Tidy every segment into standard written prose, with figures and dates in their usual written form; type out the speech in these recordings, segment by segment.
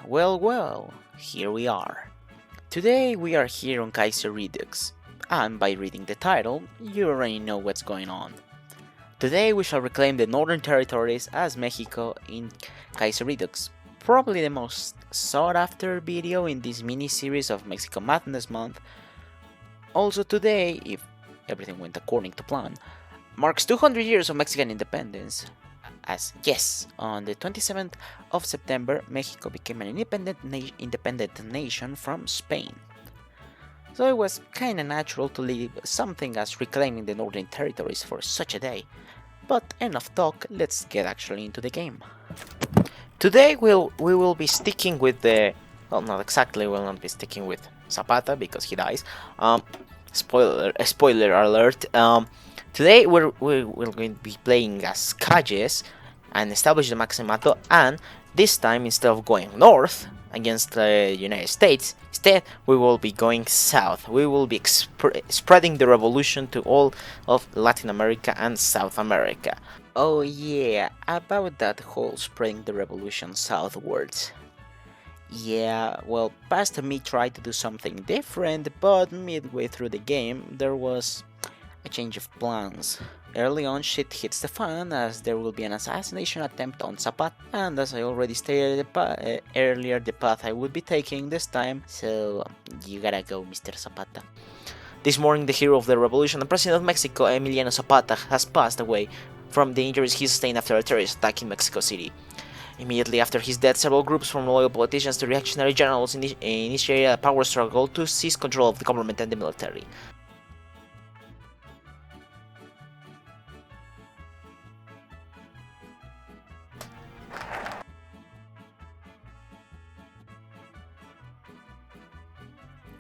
Well, here we are. Today we are here on Kaiserredux, and by reading the title, you already know what's going on. Today we shall reclaim the northern territories as Mexico in Kaiserredux, probably the most sought after video in this mini-series of Mexico Madness Month. Also today, if everything went according to plan, marks 200 years of Mexican independence. As yes, on the 27th of September, Mexico became an independent nation from Spain. So it was kinda natural to leave something as reclaiming the northern territories for such a day. But enough talk, let's get actually into the game. Today we will be sticking with the, well, not exactly, we'll not be sticking with Zapata because he dies. Spoiler alert. Today we're going to be playing as Calles and establish the Maximato, and this time instead of going north against the United States, instead we will be going south. We will be spreading the revolution to all of Latin America and South America. Oh yeah, about that whole spreading the revolution southwards. Yeah, well, past me tried to do something different, but midway through the game there was a change of plans. Early on shit hits the fan as there will be an assassination attempt on Zapata, and as I already stated earlier, the path I would be taking this time, so you gotta go, Mr. Zapata. This morning, the hero of the revolution and president of Mexico, Emiliano Zapata, has passed away from the injuries he sustained after a terrorist attack in Mexico City. Immediately after his death, several groups from loyal politicians to reactionary generals initiated a power struggle to seize control of the government and the military.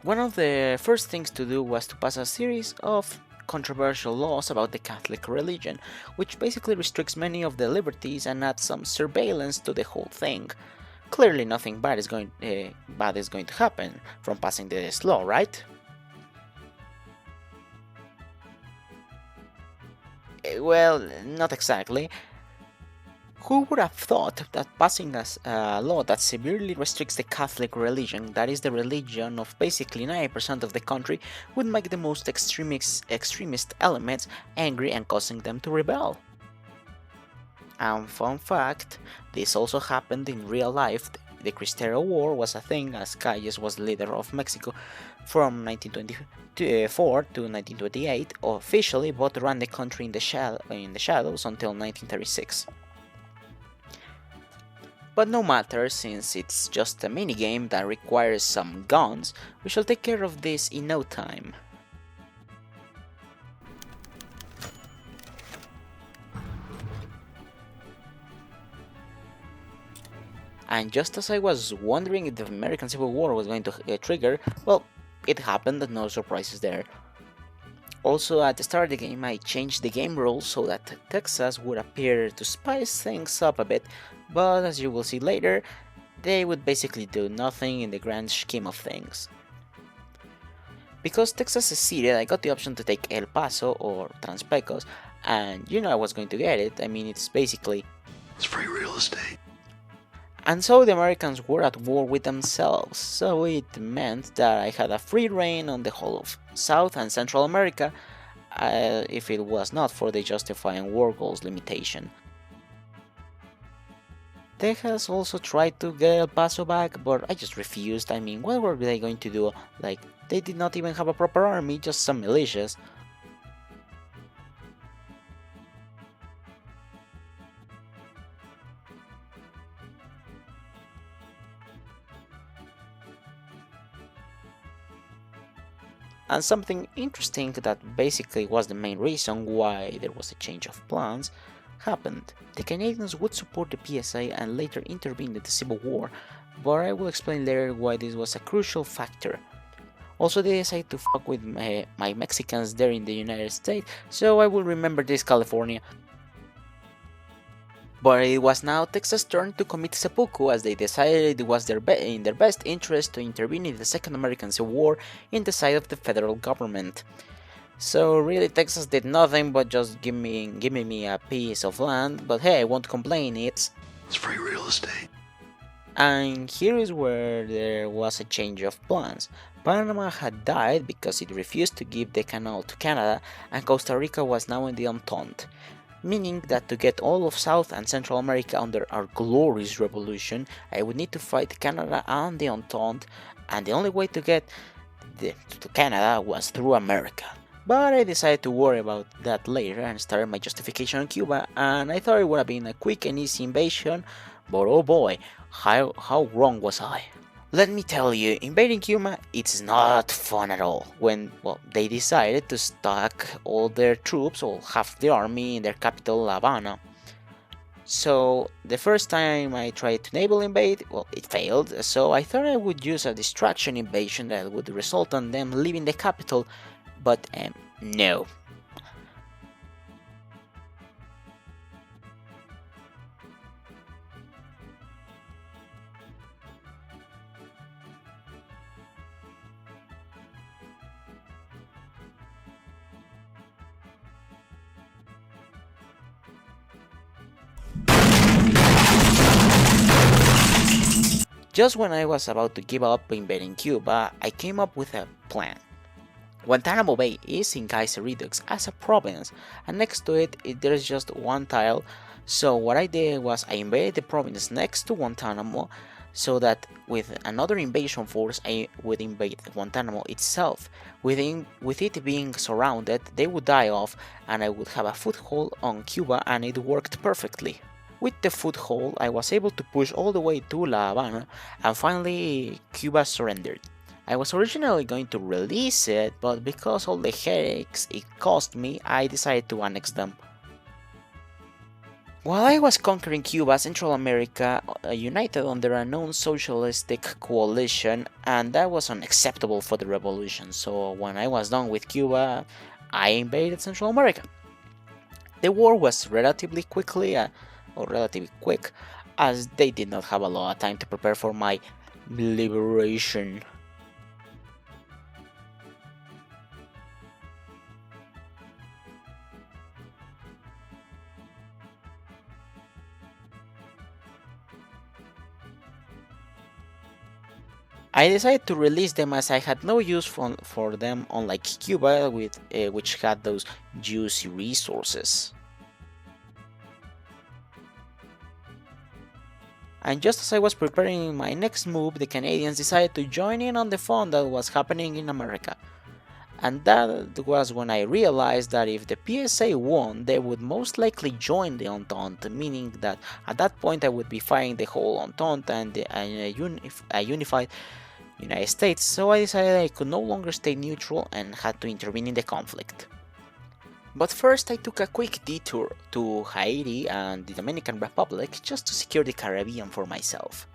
One of the first things to do was to pass a series of controversial laws about the Catholic religion, which basically restricts many of the liberties and adds some surveillance to the whole thing. Clearly nothing bad is going to happen from passing this law, right? Well, not exactly. Who would have thought that passing a law that severely restricts the Catholic religion, that is the religion of basically 90% of the country, would make the most extremist elements angry and causing them to rebel? And fun fact, this also happened in real life. The Cristero War was a thing as Calles was the leader of Mexico from 1924 to 1928, officially but ran the country in the shadows until 1936. But no matter, since it's just a minigame that requires some guns, we shall take care of this in no time. And just as I was wondering if the American Civil War was going to trigger, well, it happened, no surprises there. Also, at the start of the game, I changed the game rules so that Texas would appear to spice things up a bit, but as you will see later, they would basically do nothing in the grand scheme of things. Because Texas is seated, I got the option to take El Paso or Trans Pecos, and you know I was going to get it. I mean, it's free real estate. And so the Americans were at war with themselves, so it meant that I had a free reign on the whole of South and Central America, if it was not for the justifying war goals limitation. Texas also tried to get El Paso back, but I just refused. I mean, what were they going to do? Like, they did not even have a proper army, just some militias. And something interesting that basically was the main reason why there was a change of plans happened. The Canadians would support the PSA and later intervene in the Civil War, but I will explain later why this was a crucial factor. Also, they decided to fuck with my Mexicans there in the United States, so I will remember this, California. But it was now Texas' turn to commit seppuku, as they decided it was in their best interest to intervene in the Second American Civil War in the side of the federal government. So really Texas did nothing but just giving me a piece of land, but hey, I won't complain, it's free real estate. And here is where there was a change of plans. Panama had died because it refused to give the canal to Canada, and Costa Rica was now in the Entente, meaning that to get all of South and Central America under our glorious revolution, I would need to fight Canada and the Entente, and the only way to get to Canada was through America. But I decided to worry about that later and started my justification on Cuba, and I thought it would have been a quick and easy invasion, but oh boy, how wrong was I? Let me tell you, invading Cuba, it's not fun at all. When, well, they decided to stack all their troops, or half the army, in their capital, La Habana. So, the first time I tried to naval invade, well, it failed, so I thought I would use a distraction invasion that would result on them leaving the capital, but no. Just when I was about to give up invading Cuba, I came up with a plan. Guantanamo Bay is in Kaiserredux as a province, and next to it there's just one tile, so what I did was I invaded the province next to Guantanamo, so that with another invasion force I would invade Guantanamo itself. With it being surrounded, they would die off, and I would have a foothold on Cuba, and it worked perfectly. With the foothold, I was able to push all the way to La Habana, and finally Cuba surrendered. I was originally going to release it, but because all the headaches it cost me, I decided to annex them. While I was conquering Cuba, Central America united under a non-socialistic coalition, and that was unacceptable for the revolution, so when I was done with Cuba, I invaded Central America. The war was relatively quick, as they did not have a lot of time to prepare for my liberation. I decided to release them as I had no use for them, unlike Cuba, which had those juicy resources. And just as I was preparing my next move, the Canadians decided to join in on the fun that was happening in America. And that was when I realized that if the PSA won, they would most likely join the Entente, meaning that at that point I would be fighting the whole Entente and a unified United States, so I decided I could no longer stay neutral and had to intervene in the conflict. But first I took a quick detour to Haiti and the Dominican Republic just to secure the Caribbean for myself.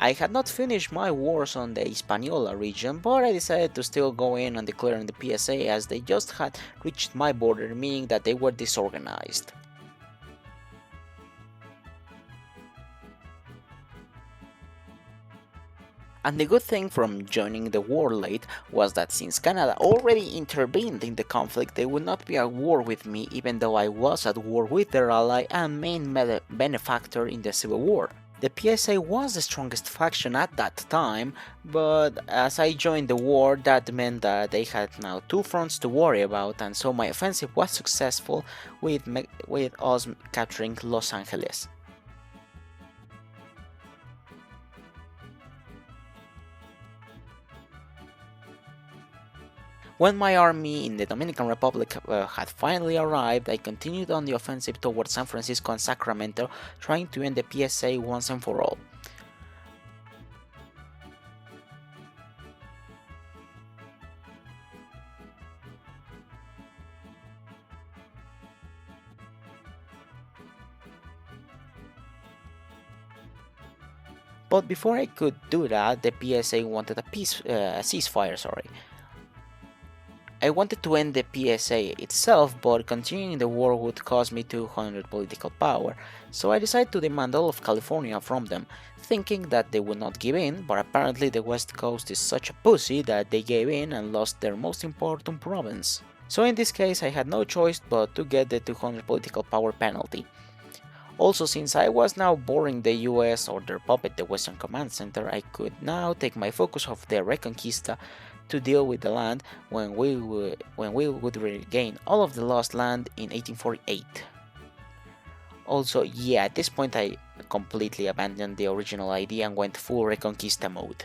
I had not finished my wars on the Hispaniola region, but I decided to still go in and declare on the PSA as they just had reached my border, meaning that they were disorganized. And the good thing from joining the war late was that since Canada already intervened in the conflict, they would not be at war with me, even though I was at war with their ally and main benefactor in the Civil War. The PSA was the strongest faction at that time, but as I joined the war, that meant that they had now two fronts to worry about, and so my offensive was successful with us capturing Los Angeles. When my army in the Dominican Republic had finally arrived, I continued on the offensive towards San Francisco and Sacramento, trying to end the PSA once and for all. But before I could do that, the PSA wanted a ceasefire, I wanted to end the PSA itself, but continuing the war would cost me 200 political power, so I decided to demand all of California from them, thinking that they would not give in, but apparently the West Coast is such a pussy that they gave in and lost their most important province. So in this case I had no choice but to get the 200 political power penalty. Also, since I was now boring the US or their puppet, the Western Command Center, I could now take my focus off the Reconquista to deal with the land when we would regain all of the lost land in 1848. Also, yeah, at this point I completely abandoned the original idea and went full Reconquista mode.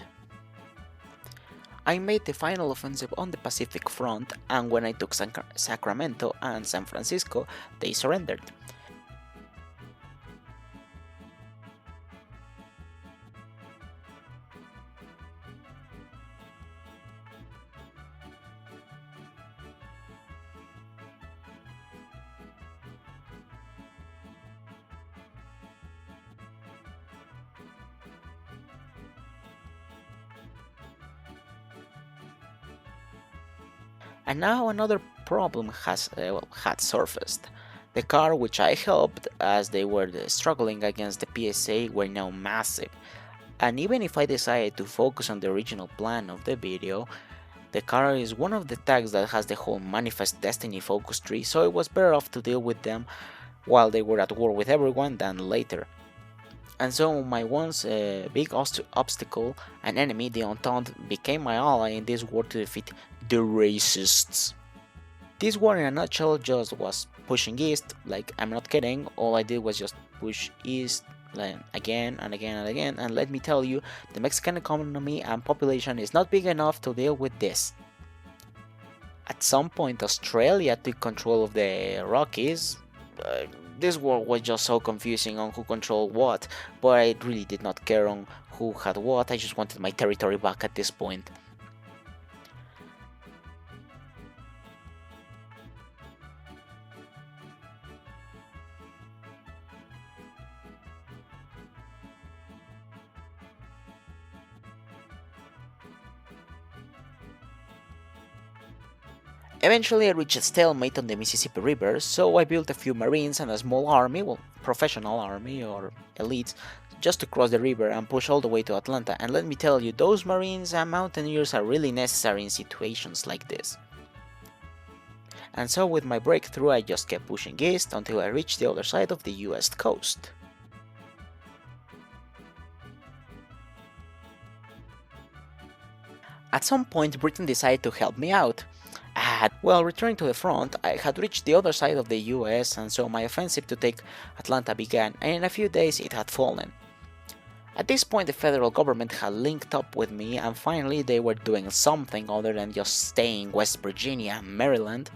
I made the final offensive on the Pacific Front, and when I took Sacramento and San Francisco, they surrendered. And now another problem had surfaced. The car which I helped as they were struggling against the PSA were now massive, and even if I decided to focus on the original plan of the video, the car is one of the tags that has the whole Manifest Destiny focus tree, so it was better off to deal with them while they were at war with everyone than later. And so my once big obstacle and enemy, the Entente, became my ally in this war to defeat the racists. This war in a nutshell just was pushing east, like I'm not kidding, all I did was just push east again and again and again, and let me tell you, the Mexican economy and population is not big enough to deal with this. At some point Australia took control of the Rockies. This war was just so confusing on who controlled what, but I really did not care on who had what, I just wanted my territory back at this point. Eventually I reached a stalemate on the Mississippi River, so I built a few marines and a small army, well, professional army or elites, just to cross the river and push all the way to Atlanta, and let me tell you, those marines and mountaineers are really necessary in situations like this. And so with my breakthrough I just kept pushing east until I reached the other side of the US coast. At some point Britain decided to help me out. Well, returning to the front, I had reached the other side of the US, and so my offensive to take Atlanta began, and in a few days it had fallen. At this point the federal government had linked up with me, and finally they were doing something other than just staying West Virginia and Maryland.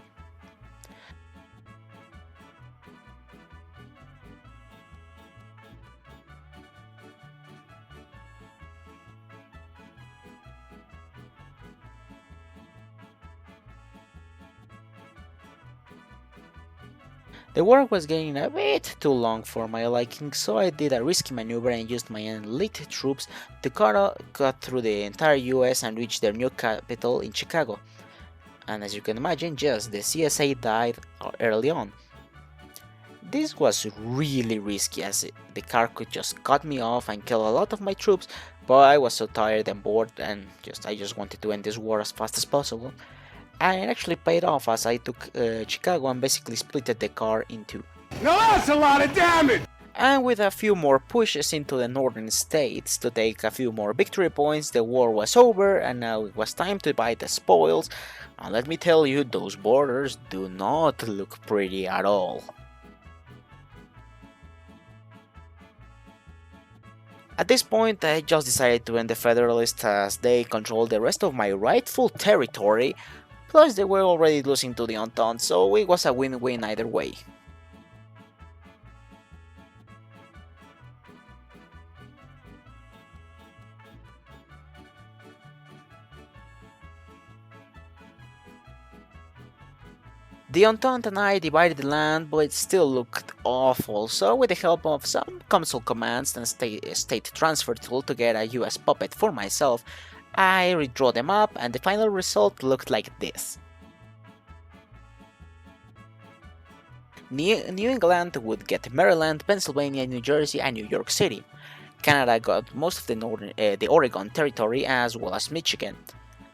The war was getting a bit too long for my liking, so I did a risky maneuver and used my elite troops to cut through the entire US and reach their new capital in Chicago. And as you can imagine, just the CSA died early on. This was really risky as the car could just cut me off and kill a lot of my troops, but I was so tired and bored and I just wanted to end this war as fast as possible. And it actually paid off as I took Chicago and basically splitted the car in two. Now that's a lot of damage! And with a few more pushes into the northern states to take a few more victory points, the war was over and now it was time to buy the spoils. And let me tell you, those borders do not look pretty at all. At this point I just decided to end the Federalists as they controlled the rest of my rightful territory. Plus they were already losing to the Entente, so it was a win-win either way. The Entente and I divided the land, but it still looked awful, so with the help of some console commands and state transfer tool to get a US puppet for myself, I redraw them up and the final result looked like this. New England would get Maryland, Pennsylvania, New Jersey, and New York City. Canada got most of the Oregon Territory as well as Michigan.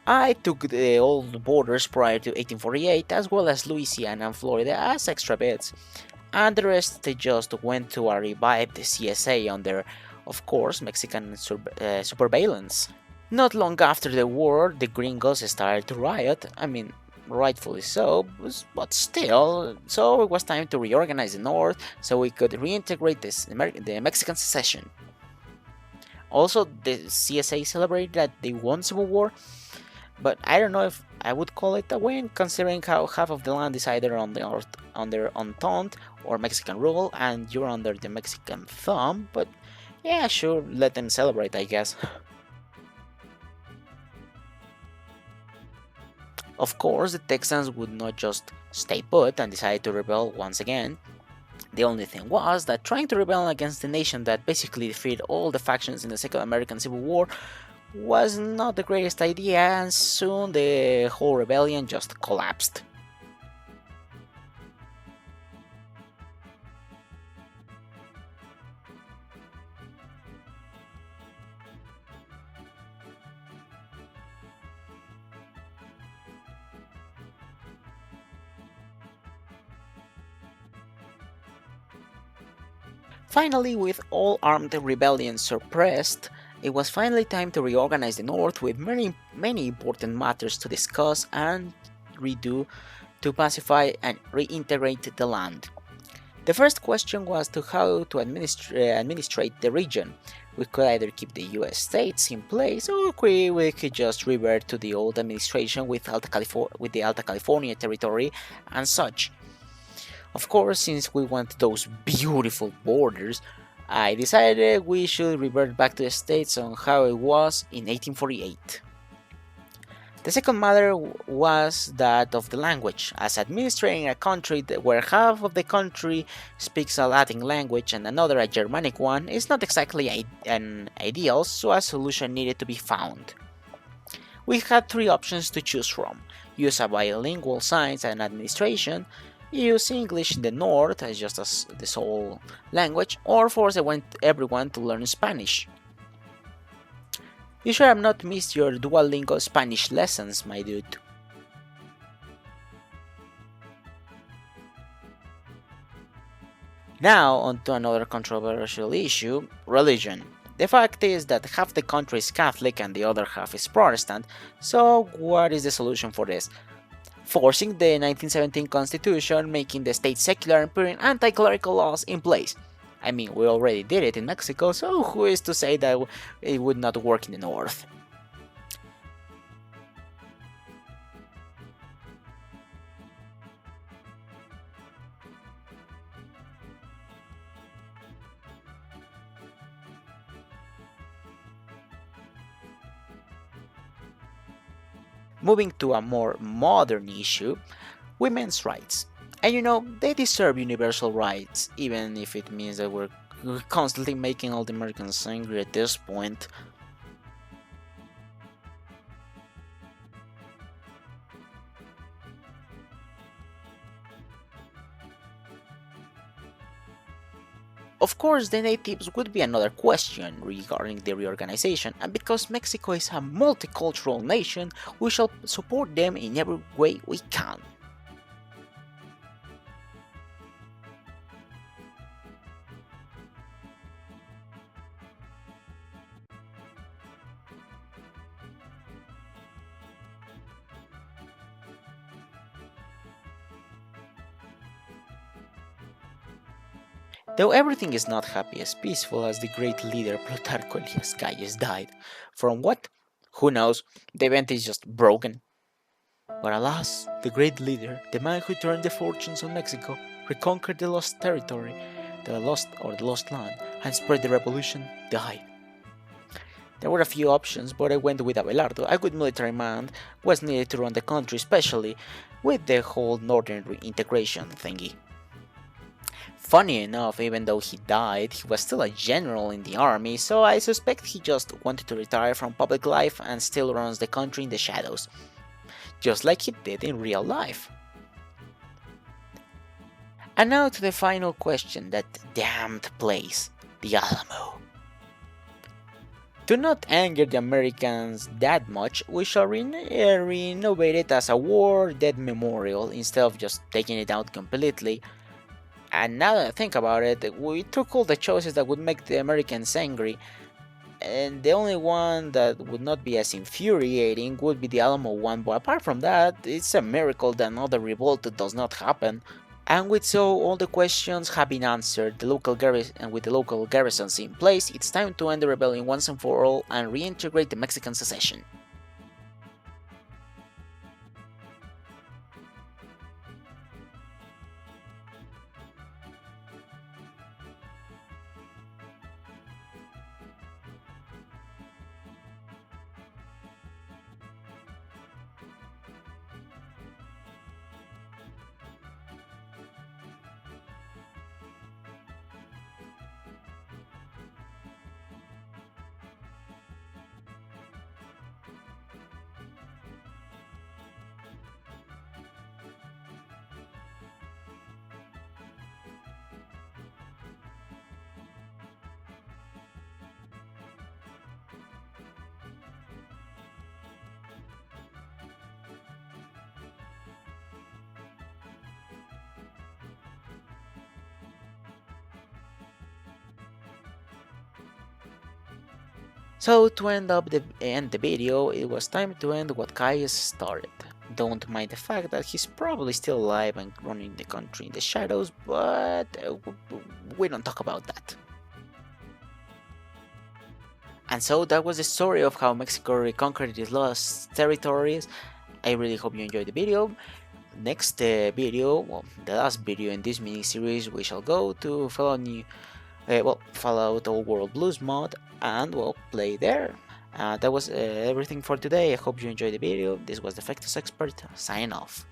I took the old borders prior to 1848 as well as Louisiana and Florida as extra bits, and the rest they just went to a revived CSA under, of course, Mexican surveillance. Not long after the war, the gringos started to riot. I mean, rightfully so, but still. So it was time to reorganize the North so we could reintegrate the Mexican secession. Also, the CSA celebrated that they won Civil War, but I don't know if I would call it a win, considering how half of the land is either on the North under Entente or Mexican rule, and you're under the Mexican thumb. But yeah, sure, let them celebrate, I guess. Of course, the Texans would not just stay put and decide to rebel once again. The only thing was that trying to rebel against the nation that basically defeated all the factions in the Second American Civil War was not the greatest idea, and soon the whole rebellion just collapsed. Finally, with all armed rebellions suppressed, it was finally time to reorganize the North with many important matters to discuss and redo to pacify and reintegrate the land. The first question was to how to administrate the region. We could either keep the US states in place or we could just revert to the old administration with the Alta California territory and such. Of course, since we want those beautiful borders, I decided we should revert back to the States on how it was in 1848. The second matter was that of the language, as administrating a country where half of the country speaks a Latin language and another a Germanic one is not exactly an ideal, so a solution needed to be found. We had three options to choose from: use a bilingual science and administration, use English in the North as just as the sole language, or force everyone to learn Spanish. You sure have not missed your Duolingo Spanish lessons, my dude. Now, on to another controversial issue: religion. The fact is that half the country is Catholic and the other half is Protestant, so what is the solution for this? Forcing the 1917 Constitution, making the state secular and putting anti-clerical laws in place. I mean, we already did it in Mexico, so who is to say that it would not work in the North? Moving to a more modern issue, women's rights. And you know, they deserve universal rights, even if it means that we're constantly making all the Americans angry at this point. Of course, the natives would be another question regarding the reorganization, and because Mexico is a multicultural nation, we shall support them in every way we can. Though everything is not happy as peaceful as the great leader Plutarco Elias Calles died. From what? Who knows? The event is just broken. But alas, the great leader, the man who turned the fortunes of Mexico, reconquered the lost territory, the lost land, and spread the revolution, died. There were a few options, but I went with Abelardo. A good military man was needed to run the country, especially with the whole northern reintegration thingy. Funny enough, even though he died, he was still a general in the army, so I suspect he just wanted to retire from public life and still runs the country in the shadows, just like he did in real life. And now to the final question, that damned place, the Alamo. To not anger the Americans that much, we shall renovate it as a war dead memorial instead of just taking it out completely. And now that I think about it, we took all the choices that would make the Americans angry, and the only one that would not be as infuriating would be the Alamo one, but apart from that, it's a miracle that another revolt does not happen. And with so all the questions have been answered, and with the local garrisons in place, it's time to end the rebellion once and for all and reintegrate the Mexican secession. So to end the video, it was time to end what Kai started. Don't mind the fact that he's probably still alive and running the country in the shadows, but we don't talk about that. And so that was the story of how Mexico reconquered its lost territories. I really hope you enjoyed the video. Next video, well, the last video in this mini-series, we shall go to Fallout Old World Blues mod and we'll play there. That was everything for today. I hope you enjoyed the video. This was the Defectus Expert, signing off.